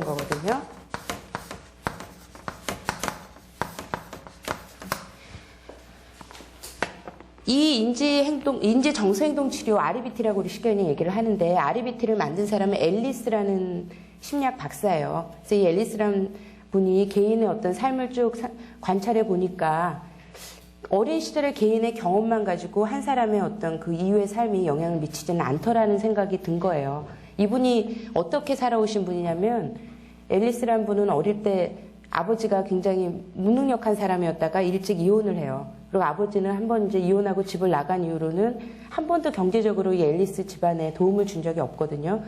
거거든요. 이 인지 정서행동 치료 REBT라고 우리 쉽게 그냥 얘기를 하는데, REBT를 만든 사람은 앨리스라는 심리학 박사예요. 그래서 이 앨리스라는 분이 개인의 어떤 삶을 쭉 관찰해 보니까 어린 시절의 개인의 경험만 가지고 한 사람의 어떤 그 이후의 삶이 영향을 미치지는 않더라는 생각이 든 거예요. 이분이 어떻게 살아오신 분이냐면, 앨리스라는 분은 어릴 때 아버지가 굉장히 무능력한 사람이었다가 일찍 이혼을 해요. 그리고 아버지는 한 번 이제 이혼하고 집을 나간 이후로는 한 번도 경제적으로 이 앨리스 집안에 도움을 준 적이 없거든요.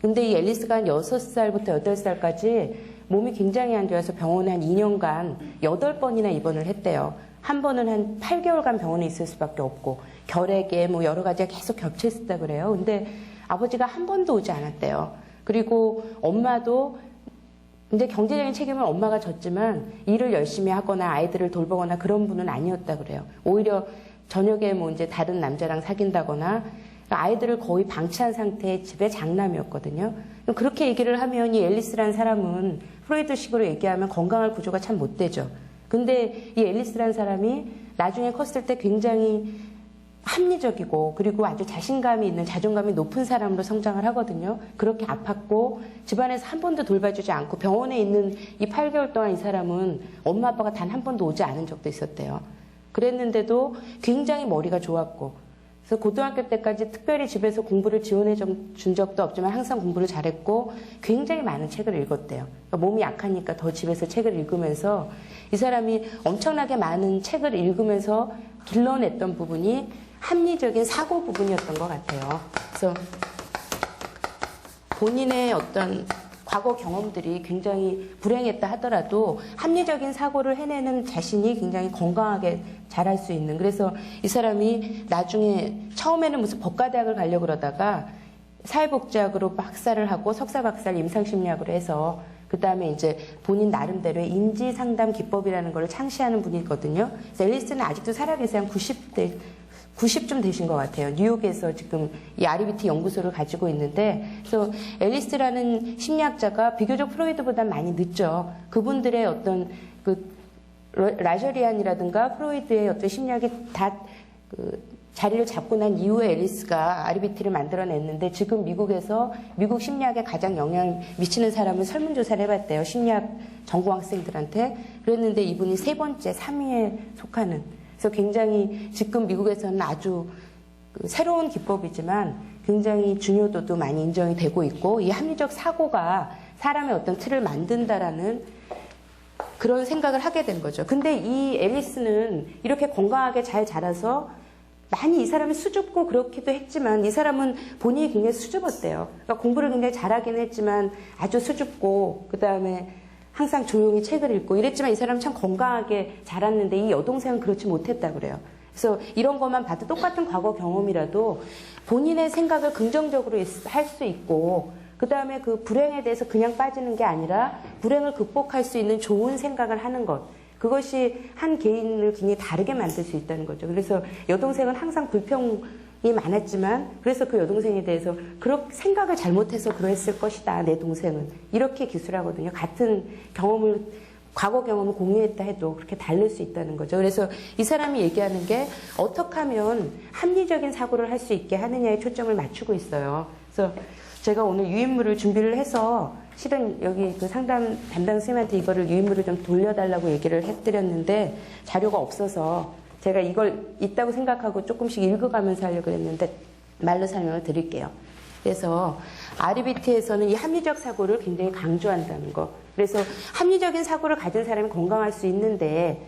근데 이 앨리스가 한 6살부터 8살까지 몸이 굉장히 안 좋아서 병원에 한 2년간 8번이나 입원을 했대요. 한 번은 한 8개월간 병원에 있을 수밖에 없고, 결핵에 뭐 여러 가지가 계속 겹쳐 있었다 그래요. 근데 아버지가 한 번도 오지 않았대요. 그리고 엄마도 근데 경제적인 책임은 엄마가 졌지만 일을 열심히 하거나 아이들을 돌보거나 그런 분은 아니었다 그래요. 오히려 저녁에 뭐 이제 다른 남자랑 사귄다거나 아이들을 거의 방치한 상태의 집의 장남이었거든요. 그렇게 얘기를 하면 이 앨리스라는 사람은 프로이드식으로 얘기하면 건강할 구조가 참 못 되죠. 근데 이 앨리스라는 사람이 나중에 컸을 때 굉장히 합리적이고 그리고 아주 자신감이 있는, 자존감이 높은 사람으로 성장을 하거든요. 그렇게 아팠고 집안에서 한 번도 돌봐주지 않고 병원에 있는 이 8개월 동안 이 사람은 엄마 아빠가 단 한 번도 오지 않은 적도 있었대요. 그랬는데도 굉장히 머리가 좋았고, 그래서 고등학교 때까지 특별히 집에서 공부를 지원해 준 적도 없지만 항상 공부를 잘했고 굉장히 많은 책을 읽었대요. 그러니까 몸이 약하니까 더 집에서 책을 읽으면서 이 사람이 엄청나게 많은 책을 읽으면서 길러냈던 부분이 합리적인 사고 부분이었던 것 같아요. 그래서 본인의 어떤 과거 경험들이 굉장히 불행했다 하더라도 합리적인 사고를 해내는 자신이 굉장히 건강하게 자랄 수 있는, 그래서 이 사람이 나중에 처음에는 무슨 법과대학을 가려고 그러다가 사회복지학으로 박사를 하고 석사 박사를 임상심리학으로 해서 그 다음에 이제 본인 나름대로의 인지상담 기법이라는 걸 창시하는 분이거든요. 그래서 앨리스는 아직도 살아계세요. 한 90쯤 되신 것 같아요. 뉴욕에서 지금 이 REBT 연구소를 가지고 있는데, 그래서 앨리스라는 심리학자가 비교적 프로이드보다 많이 늦죠. 그분들의 어떤 그 라저리안이라든가 프로이드의 어떤 심리학이 다 자리를 잡고 난 이후에 앨리스가 REBT를 만들어냈는데, 지금 미국에서 미국 심리학에 가장 영향을 미치는 사람을 설문조사를 해봤대요. 심리학 전공학생들한테. 그랬는데 이분이 3번째, 3위에 속하는, 그래서 굉장히 지금 미국에서는 아주 새로운 기법이지만 굉장히 중요도도 많이 인정이 되고 있고, 이 합리적 사고가 사람의 어떤 틀을 만든다라는 그런 생각을 하게 된 거죠. 근데 이 앨리스는 이렇게 건강하게 잘 자라서 많이 이 사람이 수줍고 그렇기도 했지만, 이 사람은 본인이 굉장히 수줍었대요. 그러니까 공부를 굉장히 잘하긴 했지만 아주 수줍고 그 다음에 항상 조용히 책을 읽고 이랬지만 이 사람은 참 건강하게 자랐는데 이 여동생은 그렇지 못했다 그래요. 그래서 이런 것만 봐도 똑같은 과거 경험이라도 본인의 생각을 긍정적으로 할 수 있고, 그 다음에 그 불행에 대해서 그냥 빠지는 게 아니라 불행을 극복할 수 있는 좋은 생각을 하는 것, 그것이 한 개인을 굉장히 다르게 만들 수 있다는 거죠. 그래서 여동생은 항상 불평이 많았지만, 그래서 그 여동생에 대해서 그렇게 생각을 잘못해서 그랬을 것이다, 내 동생은. 이렇게 기술하거든요. 같은 경험을, 과거 경험을 공유했다 해도 그렇게 다를 수 있다는 거죠. 그래서 이 사람이 얘기하는 게 어떻게 하면 합리적인 사고를 할 수 있게 하느냐에 초점을 맞추고 있어요. 그래서 제가 오늘 유인물을 준비를 해서, 실은 여기 그 상담 담당 선생님한테 이거를 유인물을 좀 돌려달라고 얘기를 해드렸는데 자료가 없어서 제가 이걸 있다고 생각하고 조금씩 읽어가면서 하려고 했는데 말로 설명을 드릴게요. 그래서 REBT에서는 이 합리적 사고를 굉장히 강조한다는 거. 그래서 합리적인 사고를 가진 사람이 건강할 수 있는데,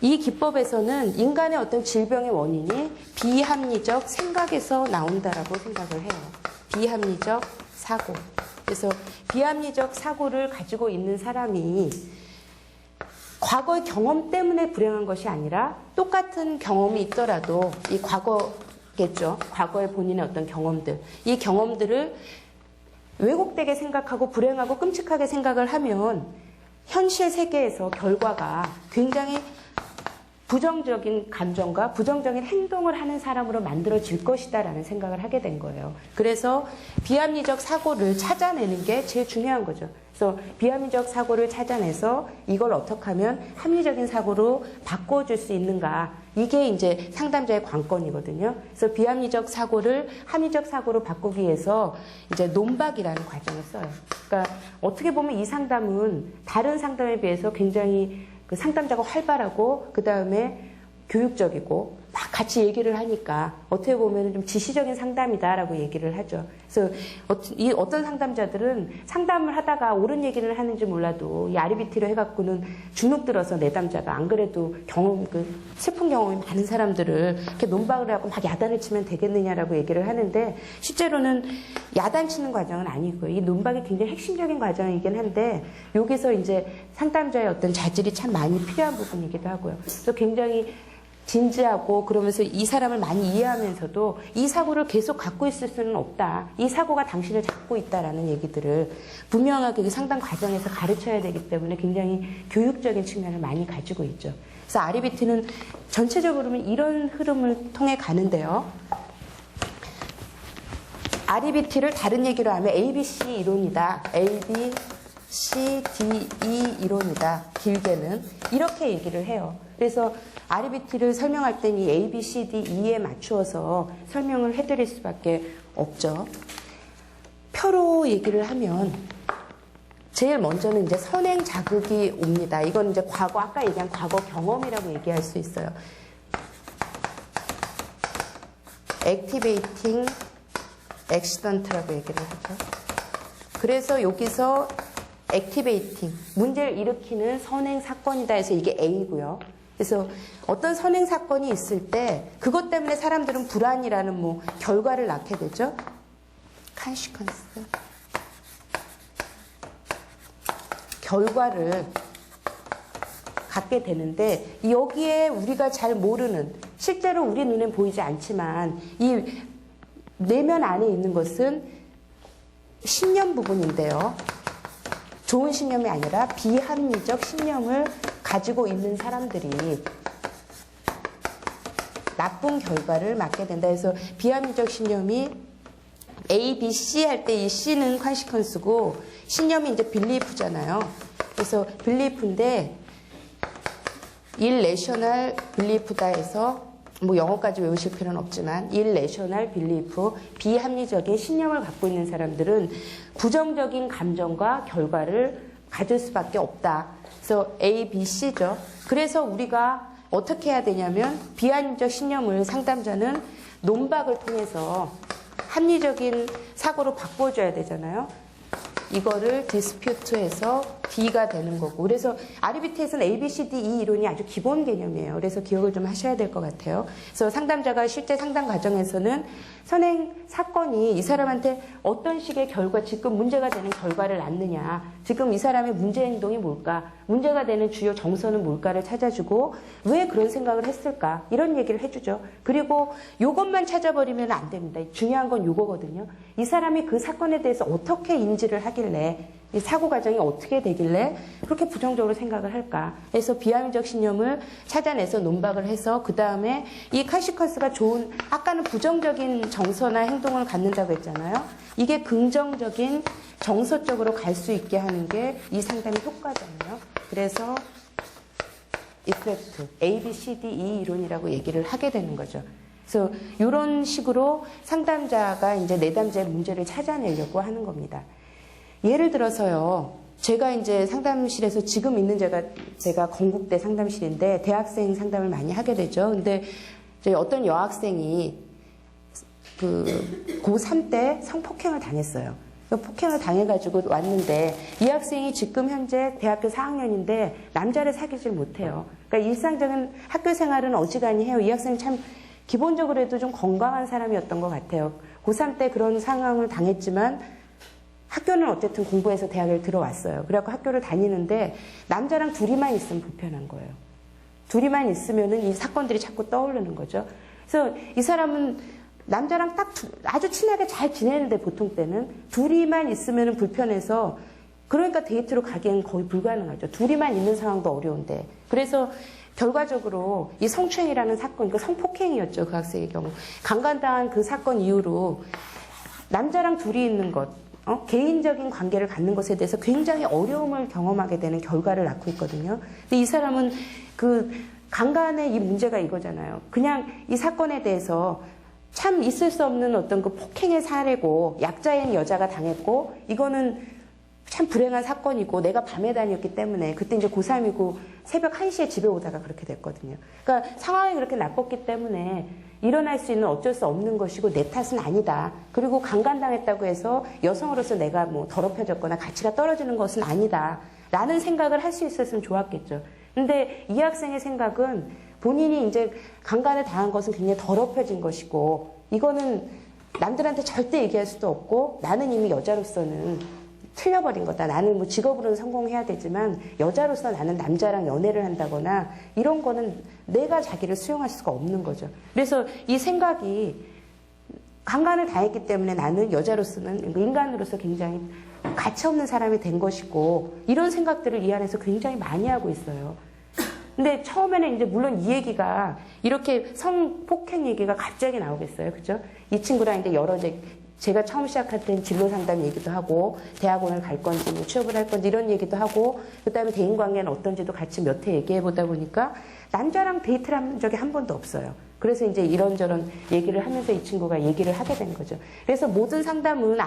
이 기법에서는 인간의 어떤 질병의 원인이 비합리적 생각에서 나온다라고 생각을 해요. 비합리적 사고. 그래서 비합리적 사고를 가지고 있는 사람이 과거의 경험 때문에 불행한 것이 아니라 똑같은 경험이 있더라도 이 과거겠죠. 과거의 본인의 어떤 경험들. 이 경험들을 왜곡되게 생각하고 불행하고 끔찍하게 생각을 하면 현실 세계에서 결과가 굉장히 부정적인 감정과 부정적인 행동을 하는 사람으로 만들어질 것이다라는 생각을 하게 된 거예요. 그래서 비합리적 사고를 찾아내는 게 제일 중요한 거죠. 그래서 비합리적 사고를 찾아내서 이걸 어떻게 하면 합리적인 사고로 바꿔줄 수 있는가. 이게 이제 상담자의 관건이거든요. 그래서 비합리적 사고를 합리적 사고로 바꾸기 위해서 이제 논박이라는 과정을 써요. 그러니까 어떻게 보면 이 상담은 다른 상담에 비해서 굉장히 그 상담자가 활발하고 그 다음에 교육적이고 막 같이 얘기를 하니까 어떻게 보면 좀 지시적인 상담이다라고 얘기를 하죠. 그래서 이 어떤 상담자들은 상담을 하다가 옳은 얘기를 하는지 몰라도 이 RBT를 해갖고는 주눅 들어서 내담자가 안 그래도 슬픈 경험이 많은 사람들을 이렇게 논박을 하고 막 야단을 치면 되겠느냐라고 얘기를 하는데 실제로는 야단 치는 과정은 아니고요. 이 논박이 굉장히 핵심적인 과정이긴 한데 여기서 이제 상담자의 어떤 자질이 참 많이 필요한 부분이기도 하고요. 그래서 굉장히 진지하고 그러면서 이 사람을 많이 이해하면서도 이 사고를 계속 갖고 있을 수는 없다. 이 사고가 당신을 잡고 있다라는 얘기들을 분명하게 상담 과정에서 가르쳐야 되기 때문에 굉장히 교육적인 측면을 많이 가지고 있죠. 그래서 RBT는 전체적으로는 이런 흐름을 통해 가는데요. RBT를 다른 얘기로 하면 ABC 이론이다. A, B, C, D, E 이론이다. 길게는 이렇게 얘기를 해요. 그래서 RBT를 설명할 때는 이 A, B, C, D, E에 맞추어서 설명을 해드릴 수밖에 없죠. 표로 얘기를 하면 제일 먼저는 이제 선행 자극이 옵니다. 이건 이제 과거, 아까 얘기한 과거 경험이라고 얘기할 수 있어요. Activating Accident라고 얘기를 하죠. 그래서 여기서 Activating, 문제를 일으키는 선행 사건이다 해서 이게 A고요. 그래서 어떤 선행 사건이 있을 때 그것 때문에 사람들은 불안이라는 결과를 낳게 되죠. consequence, 결과를 갖게 되는데 여기에 우리가 잘 모르는, 실제로 우리 눈엔 보이지 않지만 이 내면 안에 있는 것은 신념 부분인데요. 좋은 신념이 아니라 비합리적 신념을 가지고 있는 사람들이 나쁜 결과를 맞게 된다 해서 비합리적 신념이 A, B, C 할 때 이 C는 consequence고 신념이 이제 belief잖아요. 그래서 belief인데 irrational belief다 해서 영어까지 외우실 필요는 없지만 irrational belief, 비합리적인 신념을 갖고 있는 사람들은 부정적인 감정과 결과를 가질 수밖에 없다. 그래서 A, B, C죠. 그래서 우리가 어떻게 해야 되냐면 비합리적 신념을 상담자는 논박을 통해서 합리적인 사고로 바꿔줘야 되잖아요. 이거를 디스퓨트해서 D가 되는 거고. 그래서 RBT에서는 A, B, C, D, E 이론이 아주 기본 개념이에요. 그래서 기억을 좀 하셔야 될 것 같아요. 그래서 상담자가 실제 상담 과정에서는 선행 사건이 이 사람한테 어떤 식의 결과, 지금 문제가 되는 결과를 낳느냐, 지금 이 사람의 문제 행동이 뭘까, 문제가 되는 주요 정서는 뭘까를 찾아주고 왜 그런 생각을 했을까, 이런 얘기를 해주죠. 그리고 이것만 찾아버리면 안 됩니다. 중요한 건 이거거든요. 이 사람이 그 사건에 대해서 어떻게 인지를 하길래, 이 사고 과정이 어떻게 되길래 그렇게 부정적으로 생각을 할까. 그래서 비합리적 신념을 찾아내서 논박을 해서 그 다음에 이 컨시퀀스가 좋은, 아까는 부정적인 정서나 행동을 갖는다고 했잖아요. 이게 긍정적인 정서 쪽으로 갈 수 있게 하는 게 이 상담의 효과잖아요. 그래서 이펙트, A, B, C, D, E 이론이라고 얘기를 하게 되는 거죠. 그래서 이런 식으로 상담자가 이제 내담자의 문제를 찾아내려고 하는 겁니다. 예를 들어서요, 제가 이제 상담실에서 지금 있는 제가 건국대 상담실인데 대학생 상담을 많이 하게 되죠. 근데 어떤 여학생이 고3 때 성폭행을 당했어요. 폭행을 당해가지고 왔는데 이 학생이 지금 현재 대학교 4학년인데 남자를 사귀질 못해요. 그러니까 일상적인 학교 생활은 어지간히 해요. 이 학생은 참 기본적으로 해도 좀 건강한 사람이었던 것 같아요. 고3 때 그런 상황을 당했지만 학교는 어쨌든 공부해서 대학을 들어왔어요. 그래갖고 학교를 다니는데 남자랑 둘이만 있으면 불편한 거예요. 둘이만 있으면은 이 사건들이 자꾸 떠오르는 거죠. 그래서 이 사람은 남자랑 딱 아주 친하게 잘 지내는데 보통 때는 둘이만 있으면은 불편해서, 그러니까 데이트로 가기엔 거의 불가능하죠. 둘이만 있는 상황도 어려운데. 그래서 결과적으로 이 성추행이라는 사건, 그 성폭행이었죠. 그 학생의 경우. 강간당한 그 사건 이후로 남자랑 둘이 있는 것, 개인적인 관계를 갖는 것에 대해서 굉장히 어려움을 경험하게 되는 결과를 낳고 있거든요. 근데 이 사람은 그 강간의 이 문제가 이거잖아요. 그냥 이 사건에 대해서 참 있을 수 없는 어떤 그 폭행의 사례고 약자인 여자가 당했고 이거는 참 불행한 사건이고 내가 밤에 다녔기 때문에 그때 이제 고3이고 새벽 1시에 집에 오다가 그렇게 됐거든요. 그러니까 상황이 그렇게 나빴기 때문에 일어날 수 있는 어쩔 수 없는 것이고 내 탓은 아니다. 그리고 강간당했다고 해서 여성으로서 내가 뭐 더럽혀졌거나 가치가 떨어지는 것은 아니다. 라는 생각을 할 수 있었으면 좋았겠죠. 근데 이 학생의 생각은 본인이 이제 강간을 당한 것은 굉장히 더럽혀진 것이고 이거는 남들한테 절대 얘기할 수도 없고 나는 이미 여자로서는 틀려버린 거다. 나는 뭐 직업으로는 성공해야 되지만 여자로서 나는 남자랑 연애를 한다거나 이런 거는 내가 자기를 수용할 수가 없는 거죠. 그래서 이 생각이 강간을 당했기 때문에 나는 여자로서는 인간으로서 굉장히 가치 없는 사람이 된 것이고 이런 생각들을 이 안에서 굉장히 많이 하고 있어요. 근데 처음에는 이제 물론 이 얘기가 이렇게 성폭행 얘기가 갑자기 나오겠어요. 그죠? 이 친구랑 이제 여러 제가 처음 시작할 때는 진로 상담 얘기도 하고 대학원을 갈 건지 뭐 취업을 할 건지 이런 얘기도 하고 그다음에 대인관계는 어떤지도 같이 몇 회 얘기해 보다 보니까 남자랑 데이트를 한 적이 한 번도 없어요. 그래서 이제 이런저런 얘기를 하면서 이 친구가 얘기를 하게 된 거죠. 그래서 모든 상담은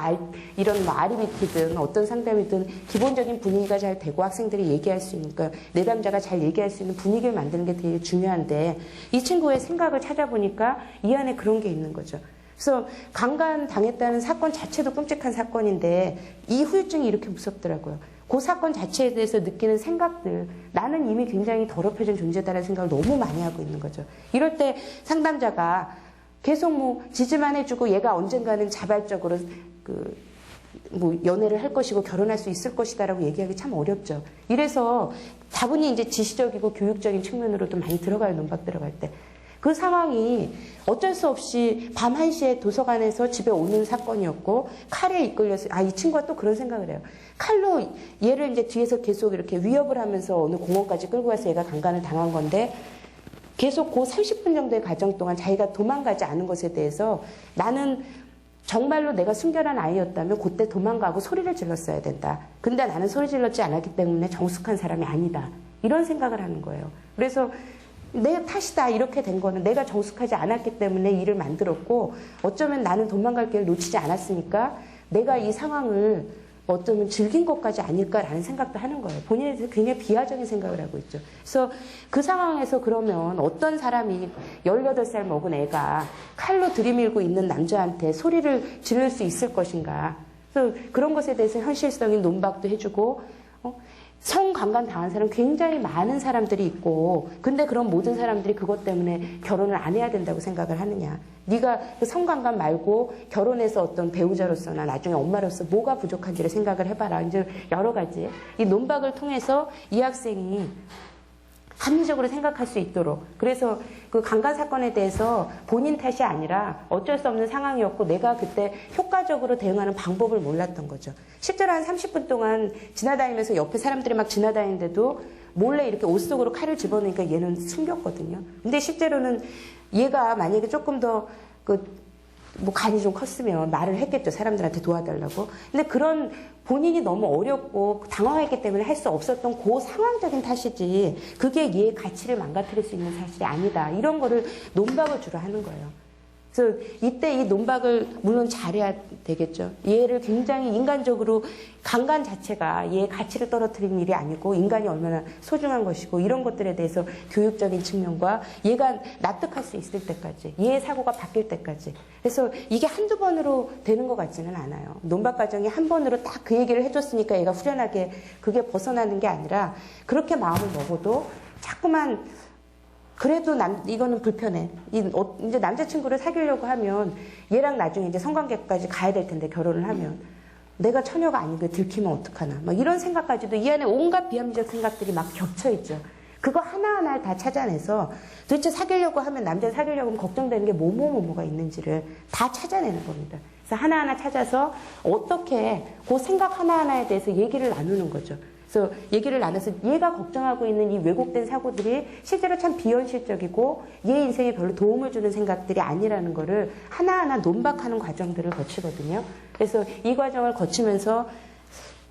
이런 뭐 RBT든 어떤 상담이든 기본적인 분위기가 잘 되고 학생들이 얘기할 수 있는, 그러니까 내담자가 잘 얘기할 수 있는 분위기를 만드는 게 되게 중요한데 이 친구의 생각을 찾아보니까 이 안에 그런 게 있는 거죠. 그래서 강간 당했다는 사건 자체도 끔찍한 사건인데 이 후유증이 이렇게 무섭더라고요. 그 사건 자체에 대해서 느끼는 생각들, 나는 이미 굉장히 더럽혀진 존재다라는 생각을 너무 많이 하고 있는 거죠. 이럴 때 상담자가 계속 뭐 지지만 해주고 얘가 언젠가는 자발적으로 뭐 연애를 할 것이고 결혼할 수 있을 것이다라고 얘기하기 참 어렵죠. 이래서 다분히 이제 지시적이고 교육적인 측면으로도 많이 들어가요. 논박 들어갈 때. 그 상황이 어쩔 수 없이 밤 1시에 도서관에서 집에 오는 사건이었고 칼에 이끌려서 이 친구가 또 그런 생각을 해요. 칼로 얘를 이제 뒤에서 계속 이렇게 위협을 하면서 어느 공원까지 끌고 가서 얘가 강간을 당한 건데 계속 그 30분 정도의 과정 동안 자기가 도망가지 않은 것에 대해서 나는 정말로 내가 순결한 아이였다면 그때 도망가고 소리를 질렀어야 된다. 근데 나는 소리 질렀지 않았기 때문에 정숙한 사람이 아니다. 이런 생각을 하는 거예요. 그래서 내 탓이다 이렇게 된 거는 내가 정숙하지 않았기 때문에 일을 만들었고 어쩌면 나는 도망갈 길을 놓치지 않았으니까 내가 이 상황을 어쩌면 즐긴 것까지 아닐까라는 생각도 하는 거예요. 본인에 대해서 굉장히 비하적인 생각을 하고 있죠. 그래서 그 상황에서 그러면 어떤 사람이 18살 먹은 애가 칼로 들이밀고 있는 남자한테 소리를 지를 수 있을 것인가. 그래서 그런 것에 대해서 현실적인 논박도 해주고 성강간 당한 사람 굉장히 많은 사람들이 있고 근데 그런 모든 사람들이 그것 때문에 결혼을 안 해야 된다고 생각을 하느냐. 네가 그 성강간 말고 결혼해서 어떤 배우자로서나 나중에 엄마로서 뭐가 부족한지를 생각을 해봐라. 이제 여러 가지 이 논박을 통해서 이 학생이 합리적으로 생각할 수 있도록 그래서 그 강간 사건에 대해서 본인 탓이 아니라 어쩔 수 없는 상황이었고 내가 그때 효과적으로 대응하는 방법을 몰랐던 거죠. 실제로 한 30분 동안 지나다니면서 옆에 사람들이 막 지나다니는데도 몰래 이렇게 옷 속으로 칼을 집어넣으니까 얘는 숨겼거든요. 근데 실제로는 얘가 만약에 조금 더 뭐 간이 좀 컸으면 말을 했겠죠. 사람들한테 도와달라고. 근데 그런 본인이 너무 어렵고 당황했기 때문에 할 수 없었던 그 상황적인 탓이지 그게 얘의 가치를 망가뜨릴 수 있는 사실이 아니다. 이런 거를 논박을 주로 하는 거예요. 그래서 이때 이 논박을 물론 잘해야 되겠죠. 얘를 굉장히 인간적으로 강간 자체가 얘의 가치를 떨어뜨리는 일이 아니고 인간이 얼마나 소중한 것이고 이런 것들에 대해서 교육적인 측면과 얘가 납득할 수 있을 때까지 얘의 사고가 바뀔 때까지 그래서 이게 한두 번으로 되는 것 같지는 않아요. 논박 과정이 한 번으로 딱 그 얘기를 해줬으니까 얘가 후련하게 그게 벗어나는 게 아니라 그렇게 마음을 먹어도 자꾸만 그래도 이거는 불편해. 이제 남자친구를 사귀려고 하면 얘랑 나중에 이제 성관계까지 가야 될 텐데 결혼을 하면 내가 처녀가 아닌 게 들키면 어떡하나. 막 이런 생각까지도 이 안에 온갖 비합리적 생각들이 막 겹쳐 있죠. 그거 하나하나를 다 찾아내서 도대체 사귀려고 하면 남자 사귀려고 하면 걱정되는 게 뭐가 있는지를 다 찾아내는 겁니다. 그래서 하나하나 찾아서 어떻게 그 생각 하나하나에 대해서 얘기를 나누는 거죠. 그래서 얘기를 나눠서 얘가 걱정하고 있는 이 왜곡된 사고들이 실제로 참 비현실적이고 얘 인생에 별로 도움을 주는 생각들이 아니라는 거를 하나하나 논박하는 과정들을 거치거든요. 그래서 이 과정을 거치면서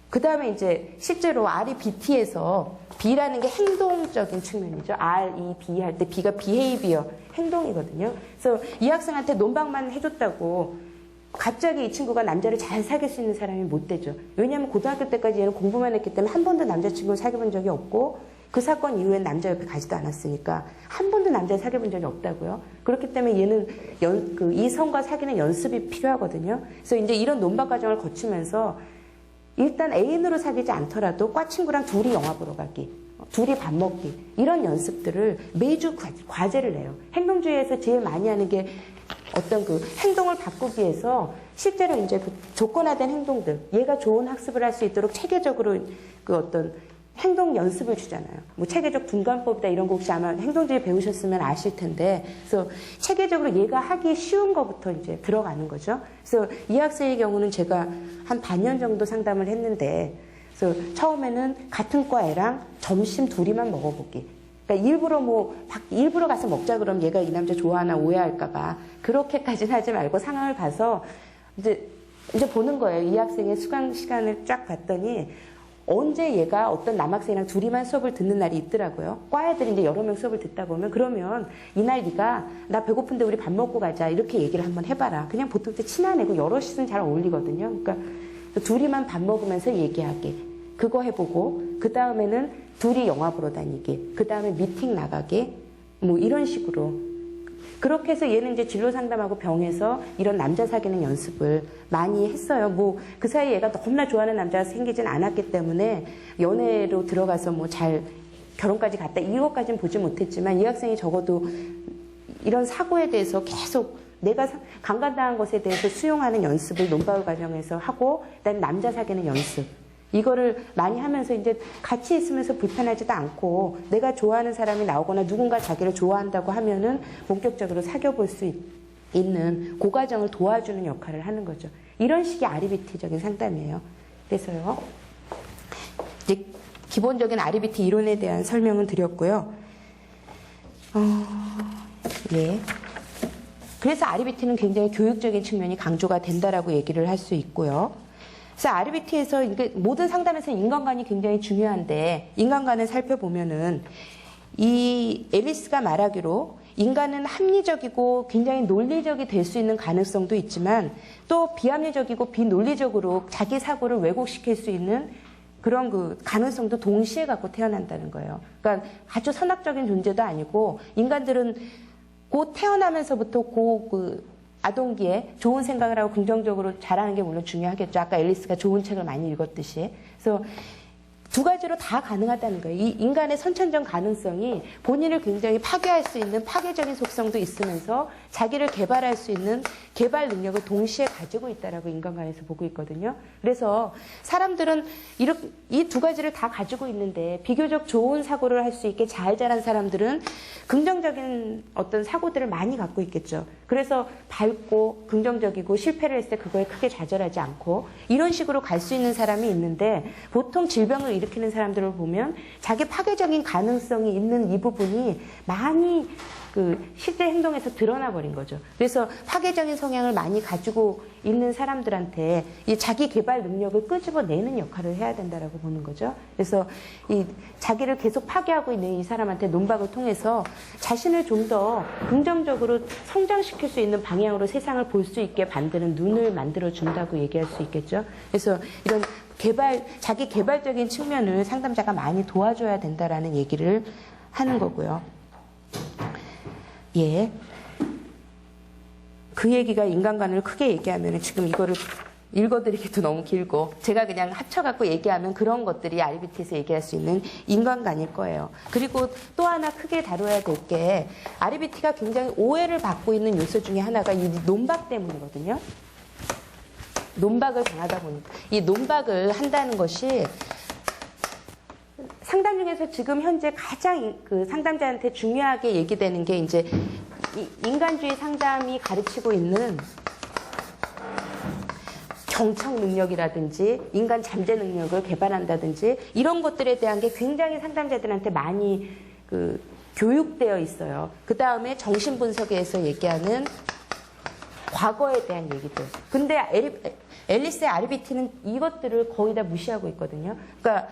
그 다음에 이제 실제로 REBT에서 B라는 게 행동적인 측면이죠. REB 할 때 B가 behavior, 행동이거든요. 그래서 이 학생한테 논박만 해줬다고 갑자기 이 친구가 남자를 잘 사귈 수 있는 사람이 못 되죠. 왜냐하면 고등학교 때까지 얘는 공부만 했기 때문에 한 번도 남자친구를 사귀어본 적이 없고 그 사건 이후엔 남자 옆에 가지도 않았으니까 한 번도 남자를 사귀어본 적이 없다고요. 그렇기 때문에 얘는 이성과 사귀는 연습이 필요하거든요. 그래서 이제 이런 논박 과정을 거치면서 일단 애인으로 사귀지 않더라도 과 친구랑 둘이 영화 보러 가기, 둘이 밥 먹기 이런 연습들을 매주 과제를 내요. 행동주의에서 제일 많이 하는 게 어떤 그 행동을 바꾸기 위해서 실제로 이제 그 조건화된 행동들, 얘가 좋은 학습을 할 수 있도록 체계적으로 그 어떤 행동 연습을 주잖아요. 뭐 체계적 분간법이다 이런 거 혹시 아마 행동주의 배우셨으면 아실 텐데, 그래서 체계적으로 얘가 하기 쉬운 거부터 이제 들어가는 거죠. 그래서 이 학생의 경우는 제가 한 반년 정도 상담을 했는데, 그래서 처음에는 같은 과 애랑 점심 둘이만 먹어보기. 그러니까 일부러 가서 먹자 그러면 얘가 이 남자 좋아하나 오해할까봐 그렇게까지는 하지 말고 상황을 봐서 이제 보는 거예요. 이 학생의 수강 시간을 쫙 봤더니 언제 얘가 어떤 남학생이랑 둘이만 수업을 듣는 날이 있더라고요. 과 애들이 이제 여러 명 수업을 듣다 보면 그러면 이날 네가 나 배고픈데 우리 밥 먹고 가자 이렇게 얘기를 한번 해봐라. 그냥 보통 때 친한 애고 여럿이는 잘 어울리거든요. 그러니까 둘이만 밥 먹으면서 얘기하기. 그거 해보고 그 다음에는 둘이 영화 보러 다니기, 그 다음에 미팅 나가기, 뭐 이런 식으로. 그렇게 해서 얘는 이제 진로 상담하고 병에서 이런 남자 사귀는 연습을 많이 했어요. 뭐 그 사이에 얘가 너무나 좋아하는 남자가 생기진 않았기 때문에 연애로 들어가서 뭐 잘 결혼까지 갔다 이것까지는 보지 못했지만 이 학생이 적어도 이런 사고에 대해서 계속 내가 강간당한 것에 대해서 수용하는 연습을 논박 과정에서 하고 그다음에 남자 사귀는 연습. 이거를 많이 하면서 이제 같이 있으면서 불편하지도 않고 내가 좋아하는 사람이 나오거나 누군가 자기를 좋아한다고 하면은 본격적으로 사귀어볼 수 있는 그 과정을 도와주는 역할을 하는 거죠. 이런 식의 REBT적인 상담이에요. 그래서요. 이제 기본적인 REBT 이론에 대한 설명은 드렸고요. 예. 그래서 REBT는 굉장히 교육적인 측면이 강조가 된다라고 얘기를 할 수 있고요. 그래서 REBT에서 모든 상담에서 인간관이 굉장히 중요한데 인간관을 살펴보면은 이 앨리스가 말하기로 인간은 합리적이고 굉장히 논리적이 될 수 있는 가능성도 있지만 또 비합리적이고 비논리적으로 자기 사고를 왜곡시킬 수 있는 그런 그 가능성도 동시에 갖고 태어난다는 거예요. 그러니까 아주 선악적인 존재도 아니고 인간들은 곧 태어나면서부터 그 아동기에 좋은 생각을 하고 긍정적으로 자라는 게 물론 중요하겠죠. 아까 앨리스가 좋은 책을 많이 읽었듯이. 그래서 두 가지로 다 가능하다는 거예요. 이 인간의 선천적 가능성이 본인을 굉장히 파괴할 수 있는 파괴적인 속성도 있으면서 자기를 개발할 수 있는 개발 능력을 동시에 가지고 있다라고 인간관에서 보고 있거든요. 그래서 사람들은 이 두 가지를 다 가지고 있는데 비교적 좋은 사고를 할 수 있게 잘 자란 사람들은 긍정적인 어떤 사고들을 많이 갖고 있겠죠. 그래서 밝고 긍정적이고 실패를 했을 때 그거에 크게 좌절하지 않고 이런 식으로 갈 수 있는 사람이 있는데 보통 질병을 일으키는 사람들을 보면 자기 파괴적인 가능성이 있는 이 부분이 많이 그 실제 행동에서 드러나 버린 거죠. 그래서 파괴적인 성향을 많이 가지고 있는 사람들한테 이 자기 개발 능력을 끄집어내는 역할을 해야 된다라고 보는 거죠. 그래서 이 자기를 계속 파괴하고 있는 이 사람한테 논박을 통해서 자신을 좀 더 긍정적으로 성장시킬 수 있는 방향으로 세상을 볼 수 있게 만드는 눈을 만들어 준다고 얘기할 수 있겠죠. 그래서 이런 자기 개발적인 측면을 상담자가 많이 도와줘야 된다라는 얘기를 하는 거고요. 예. 그 얘기가 인간관을 크게 얘기하면 지금 이거를 읽어드리기도 너무 길고 제가 그냥 합쳐갖고 얘기하면 그런 것들이 REBT에서 얘기할 수 있는 인간관일 거예요. 그리고 또 하나 크게 다뤄야 될 게 REBT가 굉장히 오해를 받고 있는 요소 중에 하나가 이 논박 때문이거든요. 논박을 당하다 보니까 이 논박을 한다는 것이 상담 중에서 지금 현재 가장 그 상담자한테 중요하게 얘기되는 게 이제 인간주의 상담이 가르치고 있는 정청 능력이라든지 인간 잠재 능력을 개발한다든지 이런 것들에 대한 게 굉장히 상담자들한테 많이 교육되어 있어요. 그 다음에 정신분석에서 얘기하는 과거에 대한 얘기들. 근데 앨리스의 RBT는 이것들을 거의 다 무시하고 있거든요. 그러니까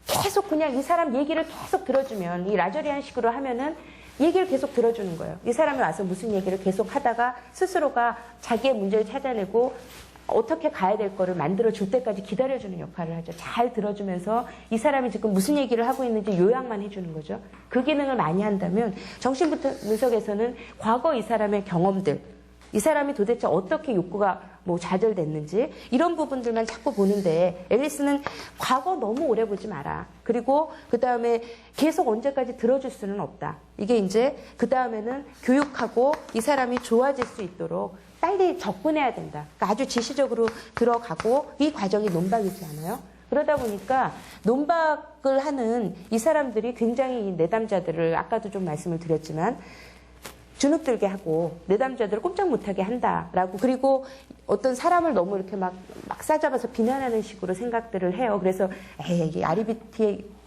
계속 그냥 이 사람 얘기를 계속 들어주면, 이 라저리안 식으로 하면은 얘기를 계속 들어주는 거예요. 이 사람이 와서 무슨 얘기를 계속 하다가 스스로가 자기의 문제를 찾아내고 어떻게 가야 될 거를 만들어줄 때까지 기다려주는 역할을 하죠. 잘 들어주면서 이 사람이 지금 무슨 얘기를 하고 있는지 요약만 해주는 거죠. 그 기능을 많이 한다면 정신분석에서는 과거 이 사람의 경험들, 이 사람이 도대체 어떻게 욕구가 좌절됐는지 이런 부분들만 자꾸 보는데, 앨리스는 과거 너무 오래 보지 마라. 그리고 그 다음에 계속 언제까지 들어줄 수는 없다. 이게 이제 그 다음에는 교육하고 이 사람이 좋아질 수 있도록 빨리 접근해야 된다. 그러니까 아주 지시적으로 들어가고, 이 과정이 논박이지 않아요? 그러다 보니까 논박을 하는 이 사람들이 굉장히 내담자들을, 아까도 좀 말씀을 드렸지만, 주눅들게 하고 내담자들을 꼼짝 못하게 한다라고, 그리고 어떤 사람을 너무 이렇게 막 싸잡아서 비난하는 식으로 생각들을 해요. 그래서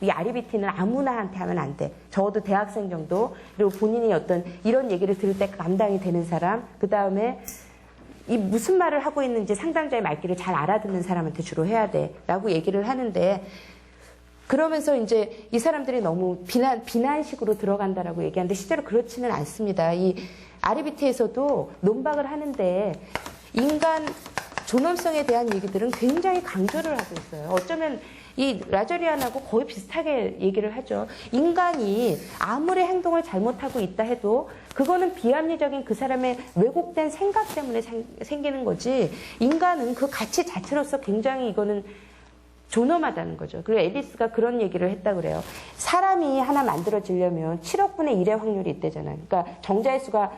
이 RBT는 아무나한테 하면 안 돼. 적어도 대학생 정도, 그리고 본인이 어떤 이런 얘기를 들을 때 감당이 되는 사람, 그 다음에 이 무슨 말을 하고 있는지 상담자의 말귀를 잘 알아듣는 사람한테 주로 해야 돼라고 얘기를 하는데, 그러면서 이제 이 사람들이 너무 비난식으로 들어간다라고 얘기하는데 실제로 그렇지는 않습니다. 이 RBT에서도 논박을 하는데 인간 존엄성에 대한 얘기들은 굉장히 강조를 하고 있어요. 어쩌면 이 라저리안하고 거의 비슷하게 얘기를 하죠. 인간이 아무리 행동을 잘못하고 있다 해도 그거는 비합리적인 그 사람의 왜곡된 생각 때문에 생기는 거지, 인간은 그 가치 자체로서 굉장히 이거는 존엄하다는 거죠. 그리고 앨리스가 그런 얘기를 했다 그래요. 사람이 하나 만들어지려면 7억 분의 1의 확률이 있대잖아요. 그러니까 정자의 수가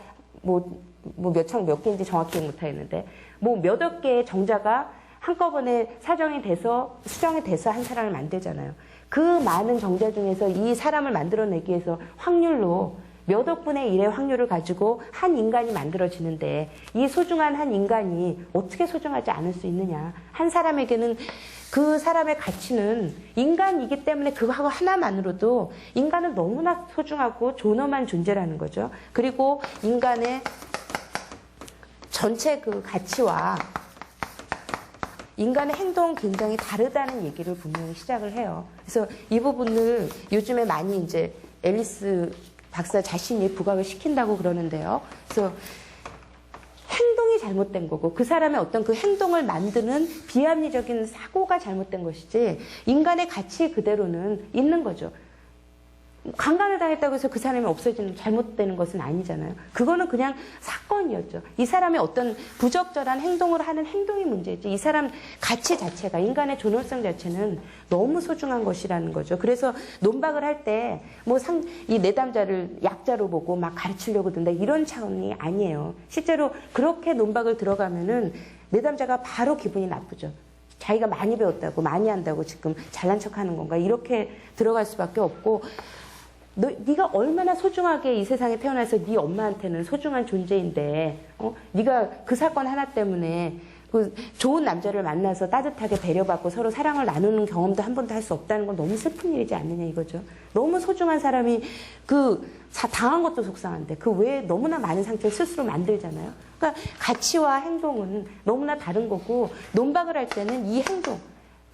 몇 개인지 정확히 못하겠는데, 몇억 개의 정자가 한꺼번에 수정이 돼서 한 사람을 만들잖아요. 그 많은 정자 중에서 이 사람을 만들어내기 위해서 확률로 몇억 분의 1의 확률을 가지고 한 인간이 만들어지는데, 이 소중한 한 인간이 어떻게 소중하지 않을 수 있느냐. 한 사람에게는 그 사람의 가치는 인간이기 때문에 그거 하나만으로도 인간은 너무나 소중하고 존엄한 존재라는 거죠. 그리고 인간의 전체 그 가치와 인간의 행동은 굉장히 다르다는 얘기를 분명히 시작을 해요. 그래서 이 부분을 요즘에 많이 이제 앨리스 박사 자신이 부각을 시킨다고 그러는데요. 그래서 행동이 잘못된 거고, 그 사람의 어떤 그 행동을 만드는 비합리적인 사고가 잘못된 것이지, 인간의 가치 그대로는 있는 거죠. 강간을 당했다고 해서 그 사람이 없어지는, 잘못되는 것은 아니잖아요. 그거는 그냥 사건이었죠. 이 사람의 어떤 부적절한 행동을 하는 행동이 문제지, 이 사람 가치 자체가, 인간의 존엄성 자체는 너무 소중한 것이라는 거죠. 그래서 논박을 할 때 이 내담자를 약자로 보고 막 가르치려고 든다, 이런 차원이 아니에요. 실제로 그렇게 논박을 들어가면은 내담자가 바로 기분이 나쁘죠. 자기가 많이 배웠다고, 많이 한다고 지금 잘난 척하는 건가, 이렇게 들어갈 수밖에 없고, 네가 얼마나 소중하게 이 세상에 태어나서 네 엄마한테는 소중한 존재인데, 네가 그 사건 하나 때문에 그 좋은 남자를 만나서 따뜻하게 배려받고 서로 사랑을 나누는 경험도 한 번도 할 수 없다는 건 너무 슬픈 일이지 않느냐 이거죠. 너무 소중한 사람이 당한 것도 속상한데 그 외에 너무나 많은 상처를 스스로 만들잖아요. 그러니까 가치와 행동은 너무나 다른 거고, 논박을 할 때는 이 행동,